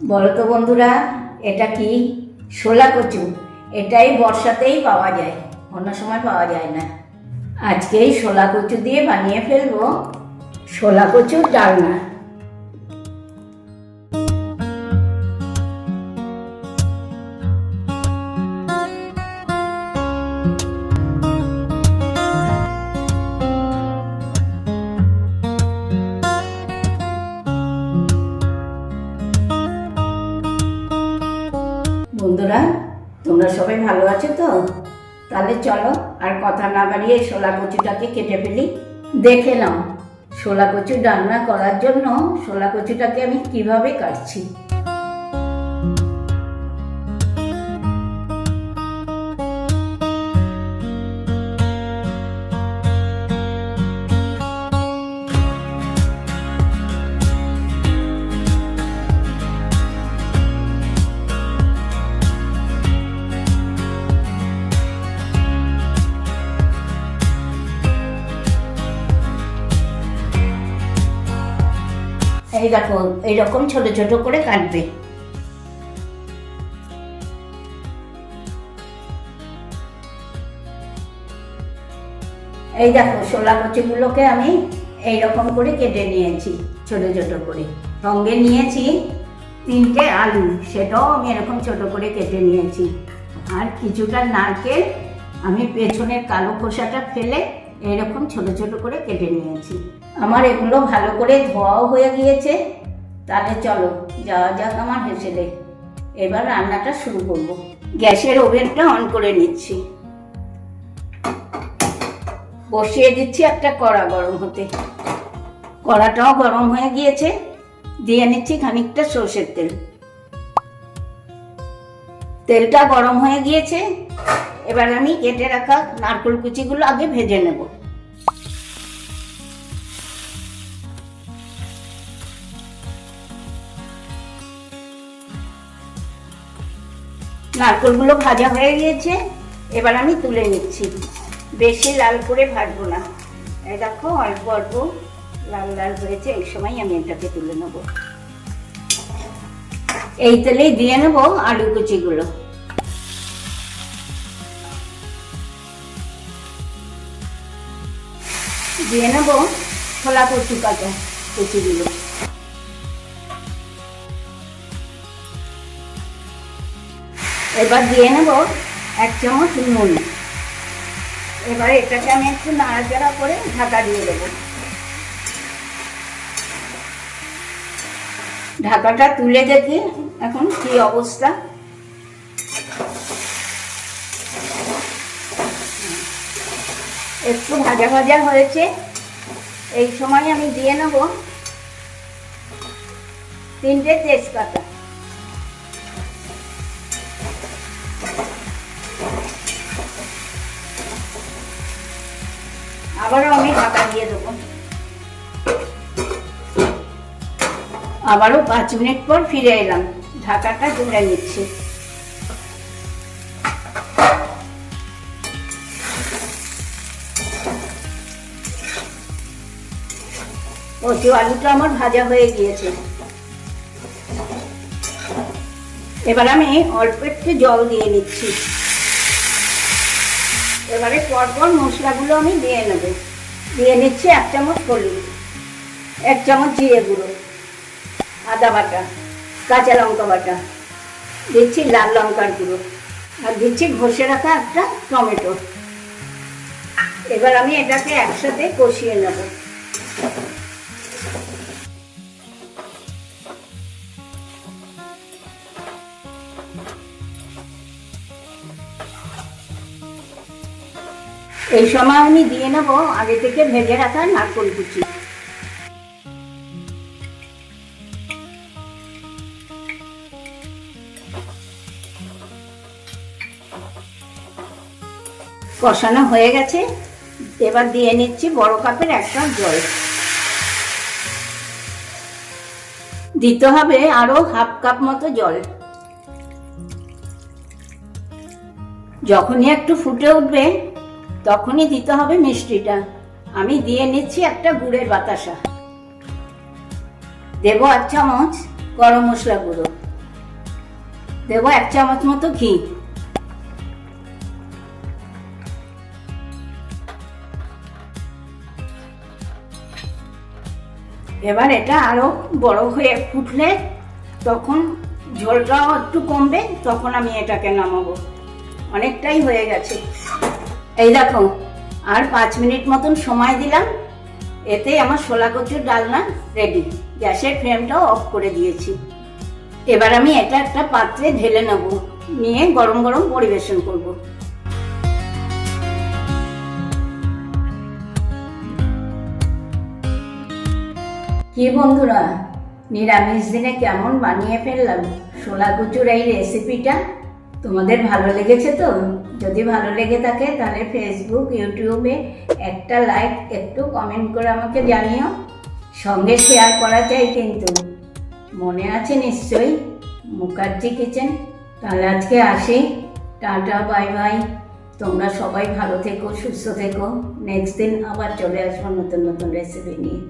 বলো তো বন্ধুরা, এটা কি? শোলা কচু। এটাই বর্ষাতেই পাওয়া যায়, অন্য সময় পাওয়া যায় না। আজকেই শোলা কচু দিয়ে বানিয়ে ফেলবো শোলা কচুর ডালনা। বন্ধুরা, তোমরা সবাই ভালো আছো তো? তাহলে চলো আর কথা না বাড়িয়ে শোলা কচুটাকে কেটে ফেলি। দেখে নাও শোলা কচু রান্না করার জন্য শোলা কচুটাকে আমি কিভাবে কাটছি। এই দেখো, এইরকম ছোট ছোট করে কাটবে। এই দেখো, শোলা কচুগুলোকে আমি এইরকম করে কেটে নিয়েছি ছোট ছোট করে। সঙ্গে নিয়েছি 3টে আলু, সেটাও আমি এরকম ছোট করে কেটে নিয়েছি। আর কিছুটা নারকেল আমি পেছনের কালো খোসাটা ফেলে এরকম ছোট ছোট করে কেটে নিয়েছি। আমার এগুলো ভালো করে ধোয়াও হয়ে গিয়েছে। তাহলে চলো যাওয়া যাক আমার হেসেলে। এবার রান্নাটা শুরু করব। গ্যাসের ওভেনটা অন করে নিচ্ছি, বসিয়ে দিচ্ছি একটা কড়া গরম হতে। কড়াটাও গরম হয়ে গিয়েছে, দিয়ে নিচ্ছি খানিকটা সর্ষের তেল। তেলটা গরম হয়ে গিয়েছে, এবার আমি কেটে রাখা নারকেল কুচিগুলো আগে ভেজে নেব। নারকেলগুলো ভাজা হয়ে গিয়েছে, এবার আমি তুলে নিচ্ছি। বেশি লাল করে ভাজবো না, এই দেখো অল্প অল্প লাল লাল হয়েছে, এই সময় আমি এটাকে তুলে নেব। এই তেলেই দিয়ে নেব আলু কুচিগুলো। দিয়ে নেব ছোলা কচু কাটা কুচিগুলো। এবার দিয়ে নেব 1 চামচ নুন। এবার এটাকে আমি একটু নাড়াচাড়া করে ঢাকা দিয়ে দেব। ঢাকাটা তুলে দেখি এখন কি অবস্থা। একটু ভাজা ভাজা হয়েছে, এই সময় আমি দিয়ে নেব 3টে তেজপাতা। আবারও আমি ঢাকা দিয়ে দেবো। আবারও 5 মিনিট পর ফিরে এলাম, ঢাকাটা তুলে নিচ্ছি। কচু আলুটা আমার ভাজা হয়ে গিয়েছে। এবার আমি অল্প একটু জল দিয়ে নিচ্ছি। এবারে পরপর মশলাগুলো আমি দিয়ে নেব। দিয়ে নিচ্ছি 1 চামচ হলুদ, 1 চামচ জিরে গুঁড়ো, আদা বাটা, কাঁচা লঙ্কা বাটা, দিচ্ছি লাল লঙ্কার গুঁড়ো, আর দিচ্ছি ঘষে রাখা একটা টমেটো। এবার আমি এটাকে একসাথে কষিয়ে নেব। এই সময় আমি দিয়ে নেব আগে থেকে ভেজে রাখা নারকেল কুচি। কষানো হয়ে গেছে, এবার দিয়ে নিচ্ছি বড় কাপের 1 কাপ জল। দিতে হবে আরো ½ কাপ মতো জল। যখনই একটু ফুটে উঠবে তখনই দিতে হবে মিষ্টিটা। আমি দিয়ে নিচ্ছি একটা গুড়ের বাতাসা। দেব 1 চামচ গরম মশলা গুঁড়ো, দেবো 1 চামচ মতো ঘি, এবার এটা আরো বড় হয়ে ফুটলে তখন ঝোলটাও একটু কমবে, তখন আমি এটাকে নামাবো। অনেকটাই হয়ে গেছে, এই দেখো আর 5 মিনিট মতন সময় দিলাম, এতে আমার ছোলা কচুর ডালনা রেডি। গ্যাসের ফ্লেমটাও অফ করে দিয়েছি। এবার আমি এটা একটা পাত্রে ঢেলে নেব, নিয়ে গরম গরম পরিবেশন করব। কি বন্ধুরা, নিরামিষ দিনে কেমন বানিয়ে ফেললাম ছোলা কচুর এই রেসিপিটা। তোমাদের ভালো লেগেছে তো? যদি ভালো লেগে থাকে তাহলে ফেসবুক, ইউটিউবে একটা লাইক, একটু কমেন্ট করে আমাকে জানিও। সঙ্গে শেয়ার করা চাই কিন্তু। মনে আছে নিশ্চয়ই মুখার্জি কিচেন। তাহলে আজকে আসি, টাটা, বাই বাই। তোমরা সবাই ভালো থেকো, সুস্থ থেকো। নেক্সট দিন আবার চলে আসবো নতুন নতুন রেসিপি নিয়ে।